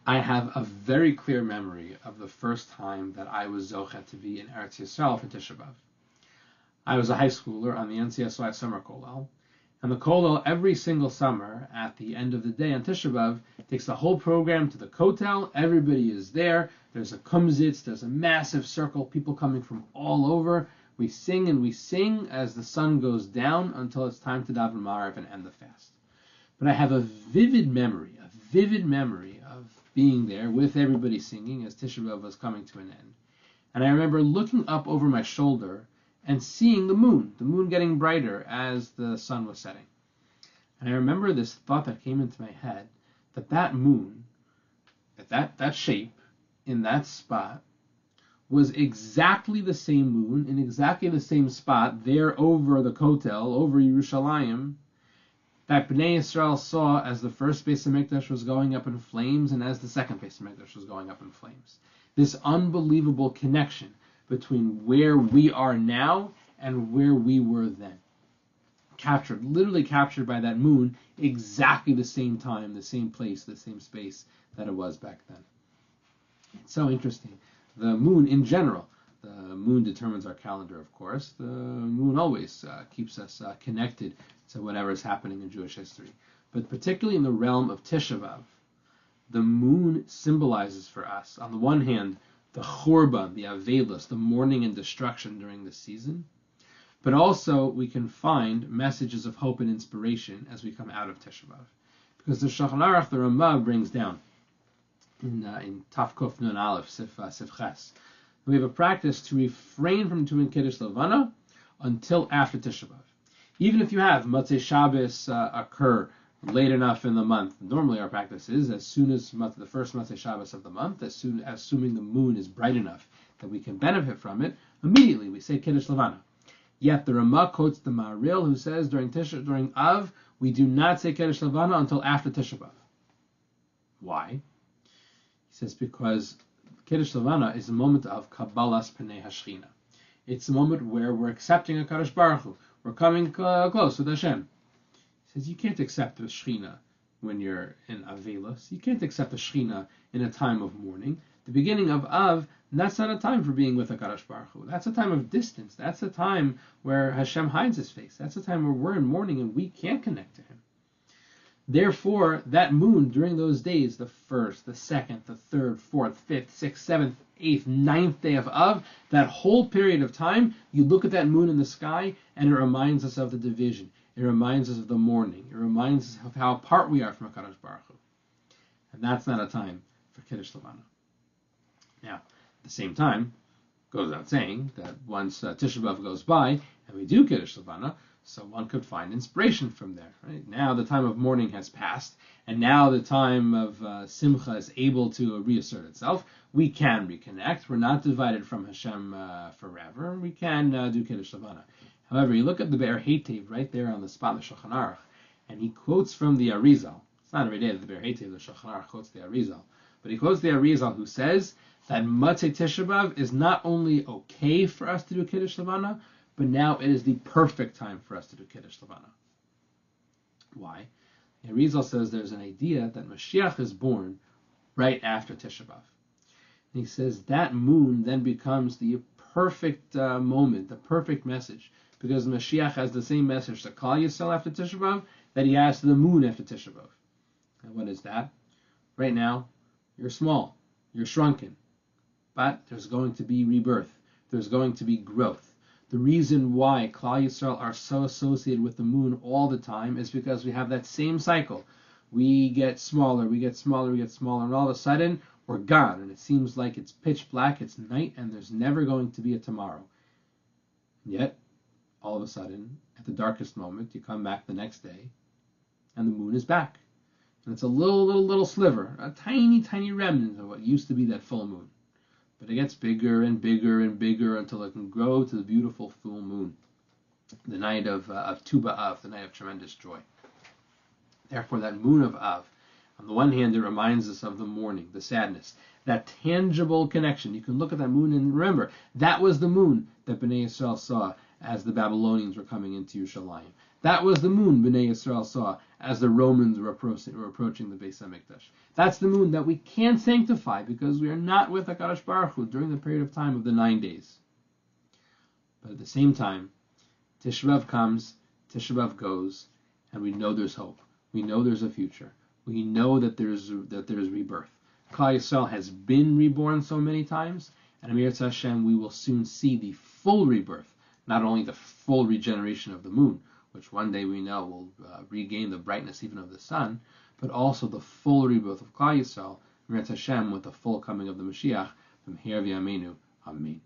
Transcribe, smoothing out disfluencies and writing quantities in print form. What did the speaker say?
I have a very clear memory of the first time that I was Zochet to be in Eretz Yisrael for Tisha B'Av. I was a high schooler on the NCSY summer kollel, and the kollel every single summer at the end of the day on Tisha B'Av takes the whole program to the kotel. Everybody is there. There's a kumzitz. There's a massive circle, people coming from all over. We sing and we sing as the sun goes down until it's time to daven Ma'ariv and end the fast. But I have a vivid memory of being there with everybody singing as Tisha B'Av was coming to an end. And I remember looking up over my shoulder and seeing the moon getting brighter as the sun was setting. And I remember this thought that came into my head, that moon, that shape, in that spot, was exactly the same moon, in exactly the same spot, there over the Kotel, over Yerushalayim, that Bnei Yisrael saw as the first Beis HaMikdash was going up in flames and as the second Beis HaMikdash was going up in flames. This unbelievable connection between where we are now and where we were then. Literally captured by that moon, exactly the same time, the same place, the same space that it was back then. It's so interesting. The moon in general, the moon determines our calendar, of course. The moon always keeps us connected to whatever is happening in Jewish history. But particularly in the realm of Tisha B'Av, the moon symbolizes for us, on the one hand, the Churban, the Avelos, the mourning and destruction during the season. But also we can find messages of hope and inspiration as we come out of Tisha B'Av. Because the Shulchan Aruch, the Ramah, brings down in Taf Kuf Nun Aleph, Sif Ches, we have a practice to refrain from doing Kiddush Levana until after Tisha B'Av. Even if you have Motzei Shabbos occur late enough in the month, normally our practice is as soon as the first Motzei Shabbos of the month, assuming the moon is bright enough that we can benefit from it, immediately we say Kiddush Levana. Yet the Ramah quotes the Maharil, who says during Av we do not say Kiddush Levana until after Tisha B'Av. Why? He says because Kiddush Levana is a moment of Kabbalas Pnei Hashchina. It's a moment where we're accepting HaKadosh Baruch Hu. We're coming close with Hashem. He says you can't accept the Shechina when you're in Avelos. You can't accept the Shechina in a time of mourning. The beginning of Av, that's not a time for being with HaKadosh Baruch Hu. That's a time of distance. That's a time where Hashem hides his face. That's a time where we're in mourning and we can't connect to him. Therefore, that moon during those days, the first, the second, the third, fourth, fifth, sixth, seventh, eighth, ninth day of Av, that whole period of time, you look at that moon in the sky and it reminds us of the division. It reminds us of the mourning. It reminds us of how apart we are from HaKadosh Baruch Hu. And that's not a time for Kiddush Levana. Now, at the same time, goes without saying that once Tisha B'Av goes by and we do Kiddush Levana, so one could find inspiration from there. Right? Now the time of mourning has passed, and now the time of Simcha is able to reassert itself. We can reconnect. We're not divided from Hashem forever. We can do Kiddush Levana. However, you look at the Be'er Heitev right there on the spot in the Shulchan Aruch, and he quotes from the Arizal. It's not every day that the Be'er Heitev, the Shulchan Aruch, quotes the Arizal, but he quotes the Arizal who says that Motzei Tisha B'Av is not only okay for us to do Kiddush Levana, but now it is the perfect time for us to do Kiddush Levana. Why? The Arizal says there's an idea that Mashiach is born right after Tisha B'Av. And he says that moon then becomes the perfect moment, the perfect message, because Mashiach has the same message to Klal Yisrael after Tisha B'Av that he has to the moon after Tisha B'Av. And what is that? Right now, you're small, you're shrunken, but there's going to be rebirth. There's going to be growth. The reason why Klal Yisrael are so associated with the moon all the time is because we have that same cycle. We get smaller, and all of a sudden, we're gone. And it seems like it's pitch black, it's night, and there's never going to be a tomorrow. Yet, all of a sudden, at the darkest moment, you come back the next day, and the moon is back. And it's a little sliver, a tiny, tiny remnant of what used to be that full moon. But it gets bigger and bigger and bigger until it can grow to the beautiful full moon, the night of Tu B'Av, the night of tremendous joy. Therefore, that moon of Av, on the one hand, it reminds us of the mourning, the sadness, that tangible connection. You can look at that moon and remember, that was the moon that Bnei Yisrael saw as the Babylonians were coming into Yerushalayim. That was the moon Bnei Yisrael saw as the Romans were approaching the Beis Hamikdash. That's the moon that we can't sanctify because we are not with HaKadosh Baruch Hu during the period of time of the 9 days. But at the same time, Tisha B'Av comes, Tisha B'Av goes, and we know there's hope. We know there's a future. We know that there's rebirth. Klal Yisrael has been reborn so many times, and Amir Hashem, we will soon see the full rebirth, not only the full regeneration of the moon, which one day we know will regain the brightness even of the sun, but also the full rebirth of Klal Yisrael, Amir Hashem, with the full coming of the Mashiach, from here v'yameinu. Amen.